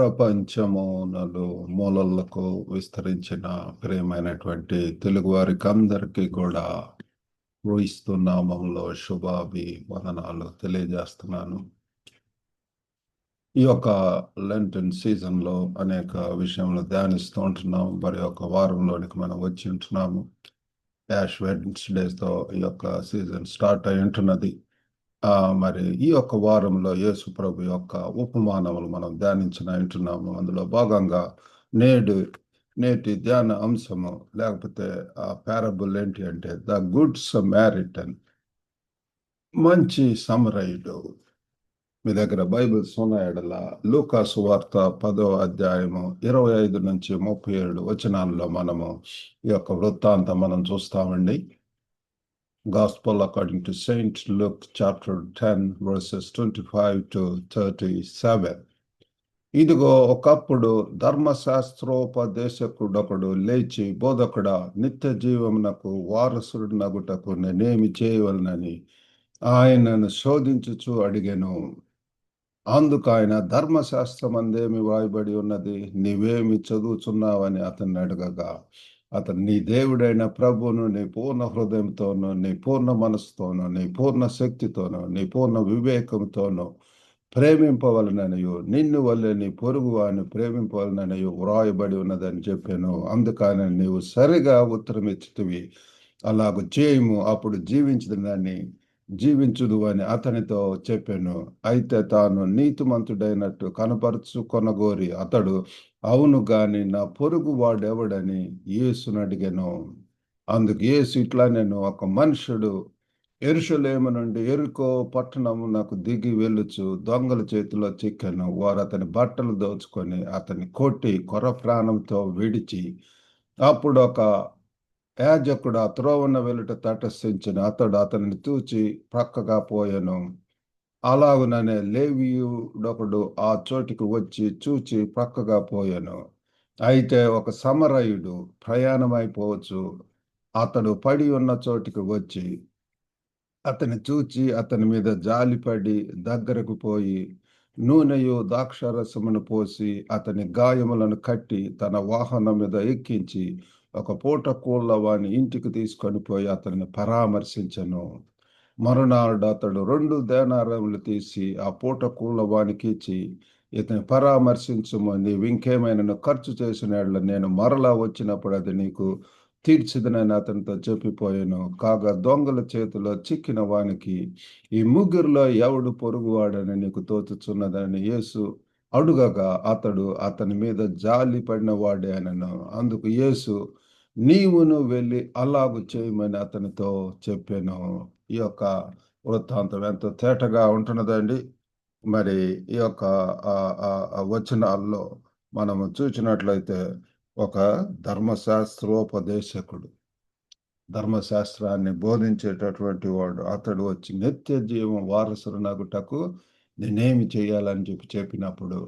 ప్రపంచము మూలలకు విస్తరించిన ప్రియమైనటువంటి తెలుగువారికి అందరికీ కూడా క్రీస్తు నామంలో శుభాభివందనాలు తెలియజేస్తున్నాను. ఈ యొక్క లెంటన్ సీజన్లో అనేక విషయంలో ధ్యానిస్తూ ఉంటున్నాం. మరి ఒక వారంలోనికి మనం వచ్చి ఉంటున్నాము. యాష్ వెడ్నెస్డేతో ఈ యొక్క సీజన్ స్టార్ట్ అయి ఉంటున్నది. మరి ఈ యొక్క వారంలో యేసు ప్రభు యొక్క ఉపమానములు మనం ధ్యానించిన వింటున్నాము. అందులో భాగంగా నేటి ధ్యాన అంశము లేకపోతే ఆ పారబుల్ ఏంటి అంటే ద గుడ్ సమారిటన్, మంచి సమరయుడు. మీ దగ్గర బైబిల్స్ ఉన్నాయడలా లూకా సువార్త 10వ అధ్యాయము 25 నుంచి 37 వచనాల్లో మనము ఈ యొక్క వృత్తాంతం మనం చూస్తామండి. Gospel according to Saint Luke chapter 10 verses 25 to 37. ఇదిగో ఒకప్పుడు ధర్మశాస్త్రోపదేశకుడొకడు లేచి, బోధకుడా, నిత్య జీవమునకు వారసుడునగుటకు నేనేమి చేయవలనని ఆయనను శోధించుచు అడిగెను. అందుకు ఆయన, ధర్మశాస్త్రమందేమి వ్రాయబడి ఉన్నది, నీవేమి చదువుచున్నావని అతన్ని అడగగా, అతను, నీ దేవుడైన ప్రభువును నీ పూర్ణ హృదయంతోనూ, నీ పూర్ణ మనసుతోనూ, నీ పూర్ణ శక్తితోనూ, నీ పూర్ణ వివేకంతోనూ ప్రేమింపవలననియు, నిన్ను వల్లే నీ పొరుగు వారిని ప్రేమింపవలననియు వ్రాయబడి ఉన్నదని చెప్పాను. అందుకని నీవు సరిగా ఉత్తరం ఇచ్చితివి, అలాగూ చేయము, అప్పుడు జీవించుదు అని అతనితో చెప్పాను. అయితే తాను నీతిమంతుడైనట్టు కనపరుచుకొనగోరి అతడు, అవును గాని నా పొరుగు వాడెవడని యేసును అడిగాను. అందుకు యేసు ఇట్లా, నేను ఒక మనుషుడు యెరూషలేము నుండి యెరికో పట్టణమునకు దిగి వెళ్ళుచు దొంగల చేతిలో చిక్కెను. వారు అతని బట్టలు దోచుకొని అతన్ని కొట్టి కొర ప్రాణంతో విడిచి, అప్పుడు ఒక యాజకుడు ఆ త్రోవన వెలుట తటస్థించిన అతడు అతనిని చూచి ప్రక్కగా పోయెను. అలాగుననే లేవీయుడొకడు ఆ చోటికి వచ్చి చూచి ప్రక్కగా పోయెను. అయితే ఒక సమరయుడు ప్రయాణమైపోవచ్చు అతడు పడి ఉన్న చోటికి వచ్చి అతని చూచి అతని మీద జాలిపడి దగ్గరకు పోయి నూనెయు ద్రాక్షారసమును పోసి అతని గాయములను కట్టి తన వాహనం మీద ఎక్కించి ఒక పూట కూళ్ళ వాని ఇంటికి తీసుకొని పోయి అతన్ని పరామర్శించెను. మరునాడు అతడు 2 దేనారములు తీసి ఆ పూట కూళ్ళ వానికి ఇచ్చి, ఇతని పరామర్శించుము, నీవు ఇంకేమైనా ఖర్చు చేసిన యెడల నేను మరలా వచ్చినప్పుడు అది నీకు తీర్చిదనని అతనితో చెప్పిపోయాను. కాగా దొంగల చేతిలో చిక్కిన వానికి ఈ ముగ్గురిలో ఎవడు పొరుగువాడని నీకు తోచుచున్నదని యేసు అడుగగా అతడు అతని మీద జాలి పడిన వాడే అనను. అందుకు యేసు, నీవును వెళ్ళి అలాగు చేయమని అతనితో చెప్పాను. ఈ యొక్క వృత్తాంతం ఎంతో తేటగా ఉంటున్నదండి. మరి ఈ యొక్క వచనాల్లో మనము చూసినట్లయితే ఒక ధర్మశాస్త్రోపదేశకుడు, ధర్మశాస్త్రాన్ని బోధించేటటువంటి వాడు, అతడు వచ్చి నిత్య జీవం వారసునగుటకు నేనేమి చేయాలని చెప్పినప్పుడు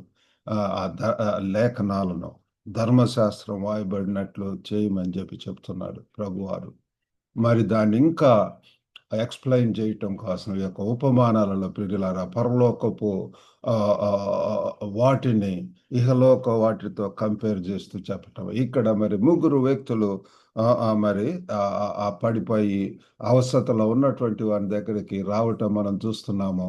లేఖనాలను ధర్మశాస్త్రం వాయబడినట్లు చేయమని చెప్తున్నాడు ప్రభువారు. మరి దాన్ని ఇంకా ఎక్స్ప్లెయిన్ చేయటం కోసం ఈ యొక్క ఉపమానాలలో ప్రియులారా పరలోకపు వాటిని ఇహలోక వాటితో కంపేర్ చేస్తూ చెప్పటం. ఇక్కడ మరి ముగ్గురు వ్యక్తులు మరి పడిపోయి అవస్థలో ఉన్నటువంటి వారి దగ్గరికి రావటం మనం చూస్తున్నాము.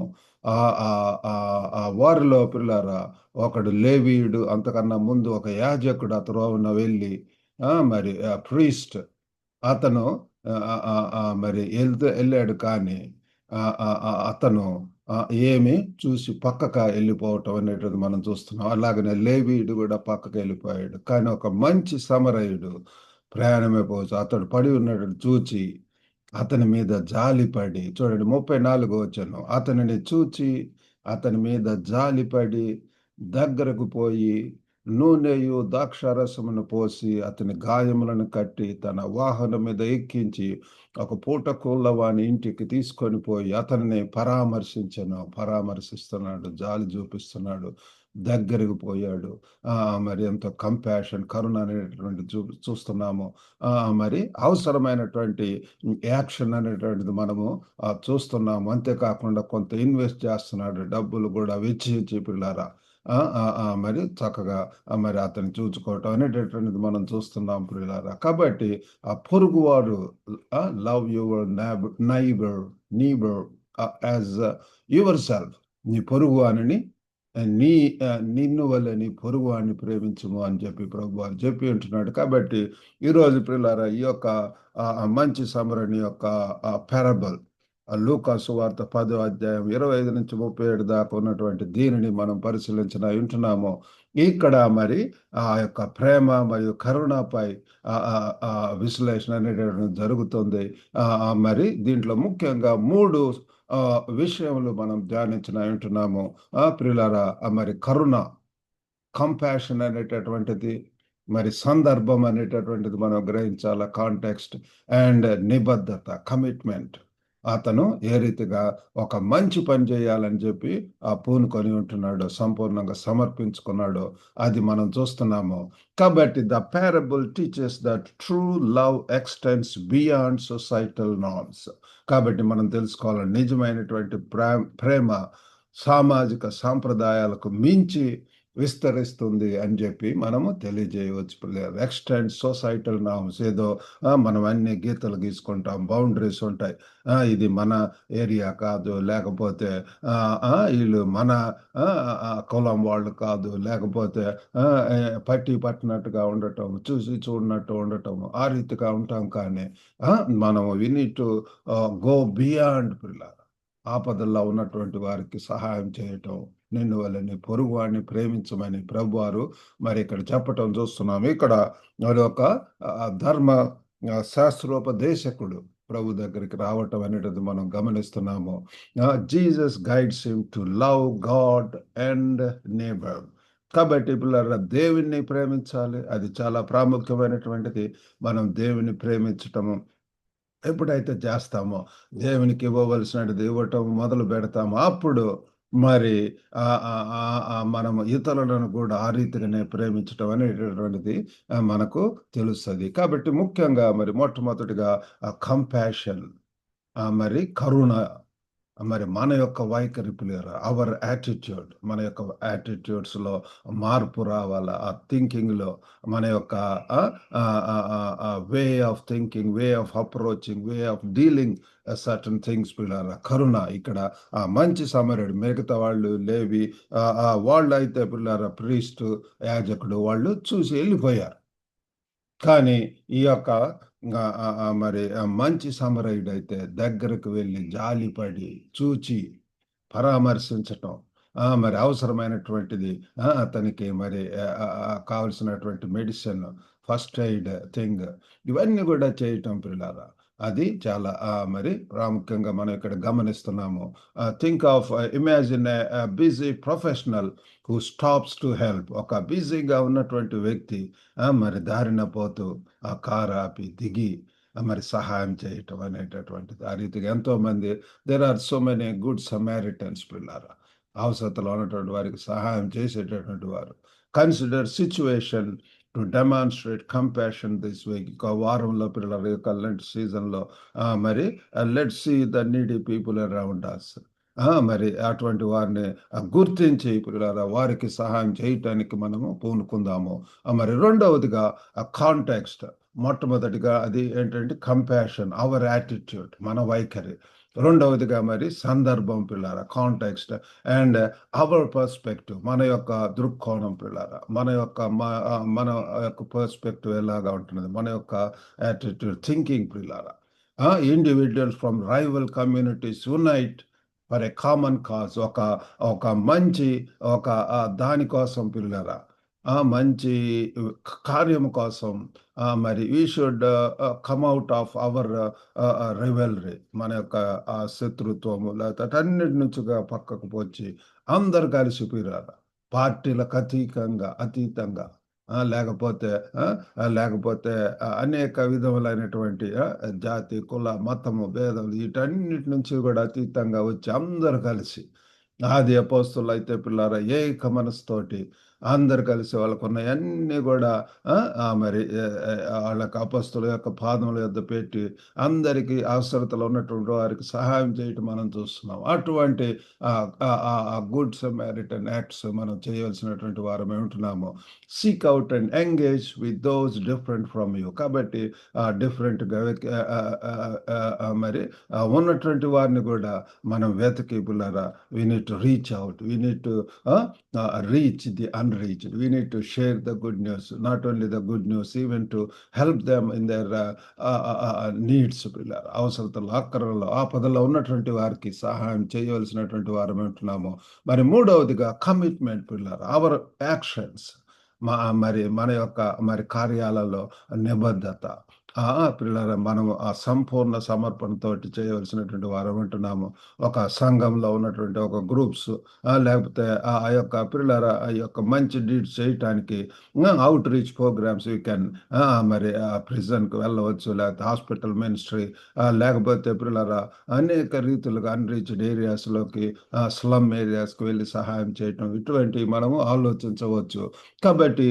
వారిలో పిల్లారా ఒకడు లేవీయుడు, అంతకన్నా ముందు ఒక యాజకుడు అతను వెళ్ళి మరి ప్రీస్ట్ అతను మరి వెళ్ళాడు. కానీ అతను ఏమి చూసి పక్కగా వెళ్ళిపోవటం అనేటిది మనం చూస్తున్నాం. అలాగనే లేవీయుడు కూడా పక్కకు వెళ్ళిపోయాడు. కానీ ఒక మంచి సమరయుడు ప్రయాణమైపోవచ్చు, అతడు పడి ఉన్నట్టు చూచి అతని మీద జాలిపడి, చూడండి 34 వచ్చాను, అతనిని చూచి అతని మీద జాలిపడి దగ్గరకు పోయి నూనెయు ద్రాక్షారసమును పోసి అతని గాయములను కట్టి తన వాహనం మీద ఎక్కించి ఒక పూట కూళ్ళ వాని ఇంటికి తీసుకొని పోయి అతనిని పరామర్శిస్తున్నాడు, జాలి చూపిస్తున్నాడు, దగ్గరకు పోయాడు. మరి ఎంతో కంపాషన్, కరుణ అనేటటువంటి చూస్తున్నాము. మరి అవసరమైనటువంటి యాక్షన్ అనేటువంటిది మనము చూస్తున్నాము. అంతేకాకుండా కొంత ఇన్వెస్ట్ చేస్తున్నాడు, డబ్బులు కూడా వెచ్చించి పిల్లారా మరి చక్కగా మరి అతన్ని చూసుకోవటం అనేటటువంటిది మనం చూస్తున్నాం ప్రియులారా. కాబట్టి ఆ పొరుగువారు love your neighbour neighbour as yourself, నీ పొరుగు వానిని నీ నిన్ను వల్లే నీ పొరుగు వాడిని ప్రేమించుము అని చెప్పి ప్రభు వారు చెప్పి ఉంటున్నాడు. కాబట్టి ఈరోజు ప్రియులారా ఈ యొక్క మంచి సమరణి యొక్క పారబుల్ లూకా సువార్త 10వ అధ్యాయం 25 నుంచి 37 దాకా ఉన్నటువంటి దీనిని మనం పరిశీలించిన వింటున్నాము. ఇక్కడ మరి ఆ యొక్క ప్రేమ మరియు కరుణపై విశ్లేషణ అనేటటువంటి జరుగుతుంది. మరి దీంట్లో ముఖ్యంగా 3 విషయములు మనం ధ్యానించిన వింటున్నాము. ప్రియులారా, మరి కరుణ, కంపాషన్ అనేటటువంటిది, మరి సందర్భం అనేటటువంటిది మనం గ్రహించాల, కాంటెక్స్ట్ అండ్ నిబద్ధత, కమిట్మెంట్. అతను ఏ రీతిగా ఒక మంచి పని చేయాలని చెప్పి పూనుకొని ఉంటున్నాడు, సంపూర్ణంగా సమర్పించుకున్నాడు, అది మనం చూస్తున్నాము. కాబట్టి the parable teachers that true love extends beyond societal norms. కాబట్టి మనం తెలుసుకోవాలి, నిజమైనటువంటి ప్రేమ సామాజిక సాంప్రదాయాలకు మించి విస్తరిస్తుంది అని చెప్పి మనము తెలియజేయవచ్చు. ఎక్స్టెండ్ సొసైటల్ నార్మ్స్, ఏదో మనం అన్ని గీతలు గీసుకుంటాం, బౌండరీస్ ఉంటాయి. ఇది మన ఏరియా కాదు, లేకపోతే వీళ్ళు మన కులం వాళ్ళు కాదు, లేకపోతే పట్టి పట్టినట్టుగా ఉండటం, చూసి చూడనట్టు ఉండటం, ఆ రీతిగా ఉంటాం. కానీ మనం we need to go beyond పిల్లలు. ఆపదల్లో ఉన్నటువంటి వారికి సహాయం చేయటం, నిన్ను వల్ల నీ పొరుగు వాడిని ప్రేమించమని ప్రభువారు మరి ఇక్కడ చెప్పటం చూస్తున్నాం. ఇక్కడ మరి ఒక ధర్మ శాస్త్రోపదేశకుడు ప్రభు దగ్గరికి రావటం అనేది మనం గమనిస్తున్నాము. Jesus guides him to love God and neighbour. కాబట్టి పిల్లల దేవుణ్ణి ప్రేమించాలి, అది చాలా ప్రాముఖ్యమైనటువంటిది. మనం దేవుని ప్రేమించటము ఎప్పుడైతే చేస్తామో, దేవునికి ఇవ్వవలసినది ఇవ్వటం మొదలు పెడతామో, అప్పుడు మరి మనము ఇతరులను కూడా ఆ రీతిగానే ప్రేమించటం అనేటటువంటిది మనకు తెలుస్తుంది. కాబట్టి ముఖ్యంగా మరి మొట్టమొదటిగా కంపాషన్, మరి కరుణ, మరి మన యొక్క వైఖరి ప్లేయర్, అవర్ యాటిట్యూడ్, మన యొక్క యాటిట్యూడ్స్లో మార్పు రావాలా, ఆ థింకింగ్లో మన యొక్క way of thinking, way of approaching, way of dealing certain things పిల్లల. కరుణ ఇక్కడ మంచి సమరుడు, మిగతా వాళ్ళు లేవి వాళ్ళు అయితే పిల్లల ప్రీస్ట్, యాజకుడు వాళ్ళు చూసి వెళ్ళిపోయారు. కానీ ఈ యొక్క మరి మంచి సమరయుడైతే దగ్గరకు వెళ్ళి జాలిపడి చూచి పరామర్శించటం, మరి అవసరమైనటువంటిది అతనికి మరి కావలసినటువంటి మెడిసిన్, ఫస్ట్ ఎయిడ్ థింగ్, ఇవన్నీ కూడా చేయటం పిల్లారా, అది చాలా మరి ప్రాముఖ్యంగా మనం ఇక్కడ గమనిస్తున్నాము. Think of, imagine busy professional who stops to help. ఒక బిజీగా ఉన్నటువంటి వ్యక్తి మరి దారిన పోతూ ఆ కారు ఆపి దిగి మరి సహాయం చేయటం అనేటటువంటిది. ఆ రీతిగా ఎంతోమంది, there are so many good Samaritans పిల్లారా, అవసరతలో ఉన్నటువంటి వారికి సహాయం చేసేటటువంటి వారు. Consider situation to demonstrate compassion this week. ఒక వారంలో పిల్లల యొక్క లంచ్ సీజన్లో మరి let's see the needy people around us. మరి అటువంటి వారిని గుర్తించి పిల్లల వారికి సహాయం చేయటానికి మనము పూనుకుందాము. మరి రెండవదిగా కాంటెక్స్ట్, మొట్టమొదటిగా అది ఏంటంటే కంపాషన్, అవర్ యాటిట్యూడ్, మన వైఖరి. రెండవదిగా మరి సందర్భం పిల్లారా, కాంటెక్స్ట్ అండ్ అవర్ పర్స్పెక్టివ్, మన యొక్క దృక్కోణం పిల్లారా, మన యొక్క పర్స్పెక్టివ్ ఎలాగా ఉంటున్నది, మన యొక్క యాటిట్యూడ్, థింకింగ్ పిల్లారా. Individuals from rival communities unite for a common cause. ఒక మంచి ఒక దానికోసం పిల్లరా, మంచి కార్యం కోసం మరి we should come out of our rivalry, మన యొక్క శత్రుత్వము లేకపోతే అన్నిటి నుంచిగా పక్కకు పోచి అందరు కలిసి పిల్లరా, పార్టీలకు అతీతంగా లేకపోతే లేకపోతే అనేక విధములైనటువంటి జాతి, కుల, మతము, భేదములు వీటన్నిటి నుంచి కూడా అతీతంగా వచ్చి అందరు కలిసి, ఆది అపోస్తులు అయితే పిల్లారా ఏక మనసుతోటి అందరు కలిసి వాళ్ళకున్నయన్నీ కూడా మరి వాళ్ళకి అపొస్తలుల యొక్క పాదముల యొద్ద పెట్టి అందరికీ అవసరతలో ఉన్నటువంటి వారికి సహాయం చేయటం మనం చూస్తున్నాం. అటువంటి గుడ్ సమారిటన్ యాక్ట్స్ మనం చేయవలసినటువంటి వారమై ఉంటున్నాము. Seek out and engage with those different from you. కాబట్టి డిఫరెంట్‌గా మరి ఉన్నటువంటి వారిని కూడా మనం వెతికి పుల్లారా, we need to reach out. We need to reach the unreached. We need to share the good news, not only the good news, even to help them in their needs. అవసరతలు, ఆకరణలో, ఆపదలో ఉన్నటువంటి వారికి సహాయం చేయవలసినటువంటి వారు ఉంటున్నాము. మరి మూడవదిగా కమిట్మెంట్ పిల్లలు, అవర్ యాక్షన్స్, మరి మన యొక్క మరి కార్యాలలో నిబద్ధత. పిల్లల మనము ఆ సంపూర్ణ సమర్పణతోటి చేయవలసినటువంటి వారం ఉంటున్నాము. ఒక సంఘంలో ఉన్నటువంటి ఒక గ్రూప్స్ లేకపోతే ఆ యొక్క పిల్లల ఆ యొక్క మంచి డీడ్స్ చేయటానికి outreach programmes we can మరి ప్రిజన్కి వెళ్ళవచ్చు, లేకపోతే హాస్పిటల్ మినిస్ట్రీ, లేకపోతే పిల్లల అనేక రీతులుగా అన్రీచ్డ్ ఏరియాస్లోకి, స్లమ్ ఏరియాస్కి వెళ్ళి సహాయం చేయటం, ఇటువంటివి మనము ఆలోచించవచ్చు. కాబట్టి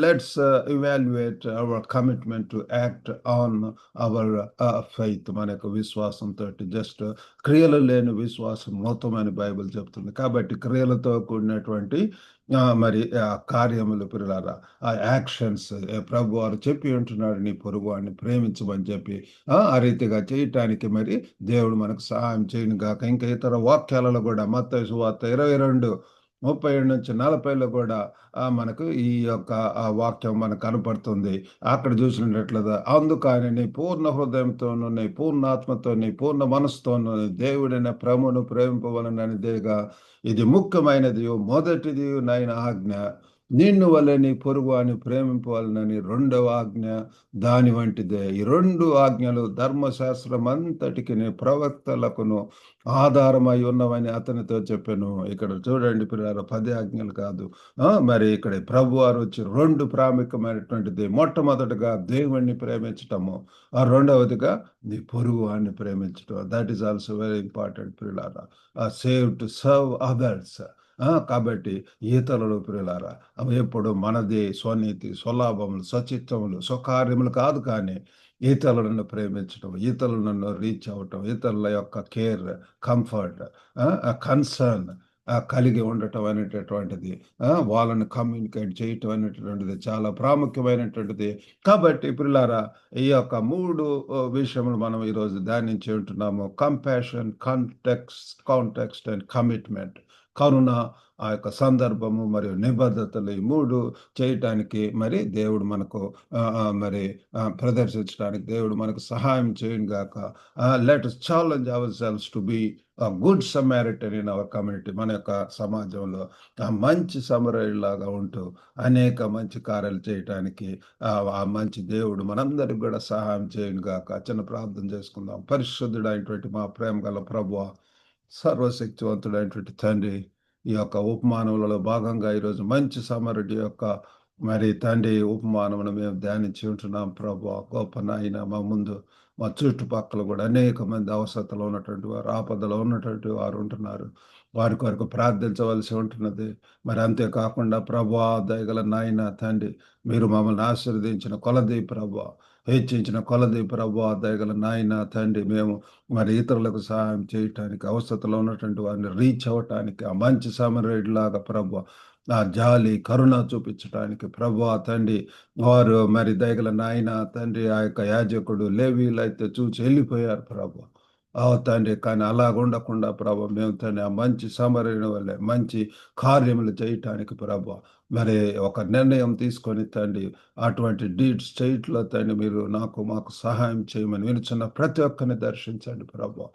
let's evaluate our commitment to act on our faith. మన యొక్క విశ్వాసంతో, జస్ట్ క్రియలు లేని విశ్వాసం మొత్తం అని బైబిల్ చెప్తుంది. కాబట్టి క్రియలతో కూడినటువంటి మరి కార్యములు పిల్లలారా, ఆ యాక్షన్స్ ప్రభు వారు చెప్పి ఉంటున్నాడు, నీ పొరుగు వాడిని ప్రేమించమని చెప్పి ఆ రీతిగా చేయటానికి మరి దేవుడు మనకు సహాయం చేయను గాక. ఇంకా ఇతర వాక్యాలలో కూడా మత్తయి సువార్త 22:37-40లో కూడా మనకు ఈ యొక్క వాక్యం మనకు కనపడుతుంది. అక్కడ చూసినట్లుగా అందుకని నీ పూర్ణ హృదయంతోను, నీ పూర్ణ ఆత్మతో, నీ పూర్ణ మనసుతోను దేవుడైన ప్రభువును ప్రేమింపవలననిదేగా ఇది ముఖ్యమైనది, మొదటిది నైన ఆజ్ఞ. నిన్ను వలె నీ పొరుగు అని ప్రేమింపవాలనని రెండవ ఆజ్ఞ దాని వంటిదే. ఈ రెండు ఆజ్ఞలు ధర్మశాస్త్రం అంతటికి ప్రవక్తలకును ఆధారమై ఉన్నవని అతనితో చెప్పాను. ఇక్కడ చూడండి పిల్లలు, 10 ఆజ్ఞలు కాదు. మరి ఇక్కడ ప్రభు వారు వచ్చి రెండు ప్రాముఖ్యమైనటువంటిది. మొట్టమొదటిగా దేవుణ్ణి ప్రేమించటము, రెండవదిగా నీ పొరుగు అని ప్రేమించటం. That is also very important పిల్లలారా. Save to serve others. కాబట్టి ఈతరులు ప్రియులారా అవి ఎప్పుడు మనది స్వనీతి, స్వలాభములు, స్వచిత్తములు, స్వకార్యములు కాదు, కానీ ఇతరులను ప్రేమించడం, ఇతరులను రీచ్ అవ్వటం, ఇతరుల యొక్క కేర్, కంఫర్ట్, కన్సర్న్ కలిగి ఉండటం అనేటటువంటిది, వాళ్ళని కమ్యూనికేట్ చేయటం అనేటటువంటిది చాలా ప్రాముఖ్యమైనటువంటిది. కాబట్టి పిల్లారా, ఈ యొక్క 3 విషయములు మనం ఈరోజు ధ్యానించి ఉంటున్నాము. Compassion, context and commitment. కరుణ, ఆ యొక్క సందర్భము మరియు నిబద్ధతలు, ఈ 3 చేయటానికి మరి దేవుడు మనకు మరి ప్రదర్శించడానికి దేవుడు మనకు సహాయం చేయను గాక. Let us challenge ourselves to be a good Samaritan in our community. మన యొక్క సమాజంలో మంచి సమరయులాగా ఉంటూ అనేక మంచి కార్యాలు చేయటానికి ఆ మంచి దేవుడు మనందరికి కూడా సహాయం చేయను గాక. చిన్న ప్రార్థన చేసుకుందాం. పరిశుద్ధుడైనటువంటి మా ప్రేమ గల ప్రభువా, సర్వశక్తివంతుడైనటువంటి తండ్రి, ఈ యొక్క ఉపమానములలో భాగంగా ఈరోజు మంచి సమరుడి యొక్క మరి తండ్రి ఉపమానమును మేము ధ్యానించి ఉంటున్నాం. ప్రభువా, గొప్ప నాయన, మా ముందు మా చుట్టుపక్కల కూడా అనేక మంది అవసరతలో ఉన్నటువంటి వారు, ఆపదలో ఉన్నటువంటి వారు ఉంటున్నారు. వారి కొరకు ప్రార్థించవలసి ఉంటున్నది. మరి అంతేకాకుండా ప్రభువా, దయగల నాయన తండ్రి, మీరు మమ్మల్ని ఆశీర్వదించిన కొలది ప్రభువా, హెచ్చించిన కొలది ప్రభువా, దయగల నాయన తండ్రి, మేము మరి ఇతరులకు సహాయం చేయటానికి, అవసరతలో ఉన్నటువంటి వారిని రీచ్ అవ్వటానికి, ఆ మంచి సమరయుడిలాగా ప్రభువా ఆ జాలి, కరుణ చూపించడానికి ప్రభువా తండ్రి, వారు మరి దయగల నాయన తండ్రి, ఆ యొక్క యాజకుడు లేవీలు అయితే చూసి వెళ్ళిపోయారు ప్రభువా. తండ్రి, కానీ అలాగ ఉండకుండా ప్రభు మేము తండ్రి ఆ మంచి సమరయుని వల్లే మంచి కార్యములు చేయటానికి ప్రభువా మరి ఒక నిర్ణయం తీసుకొని తండ్రి అటువంటి డీడ్స్ చేయట్లో తండ్రి మీరు మాకు సహాయం చేయమని వినుచున్న ప్రతి ఒక్కరిని దర్శించండి ప్రభువా.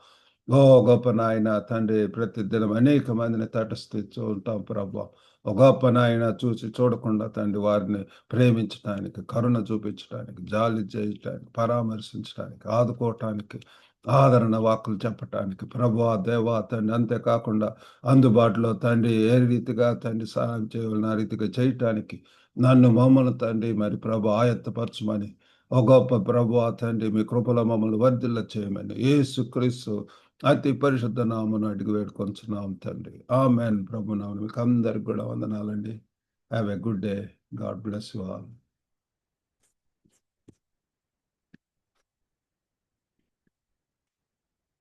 ఓ గొప్ప నాయన తండ్రి, ప్రతి దినం అనేక మందిని తటస్థిస్తూ ఉంటాం ప్రభువా. ఒక గొప్ప నాయన చూసి చూడకుండా తండ్రి వారిని ప్రేమించడానికి, కరుణ చూపించడానికి, జాలి చేయటానికి, పరామర్శించడానికి, ఆదుకోవటానికి, ఆదరణ వాక్కులు చెప్పటానికి ప్రభువా దేవా తండ్రి, అంతేకాకుండా అందుబాటులో తండ్రి ఏ రీతిగా తండ్రి సహాయం చేయవలన ఆ రీతిగా చేయటానికి నన్ను మమ్మల్ని తండ్రి మరి ప్రభు ఆయత్తపరచమని, ఓ గొప్ప ప్రభువా తండ్రి, మీ కృపలో మమ్మల్ని వర్ధిల్ల చేయమని యేసుక్రీస్తు అతి పరిశుద్ధ నామమున అడిగి వేడుకొంచున్నాం తండ్రి. ఆమేన్. ప్రభు నామమున మీకు అందరికి కూడా వందనాలండి. Have a good day. God bless you all.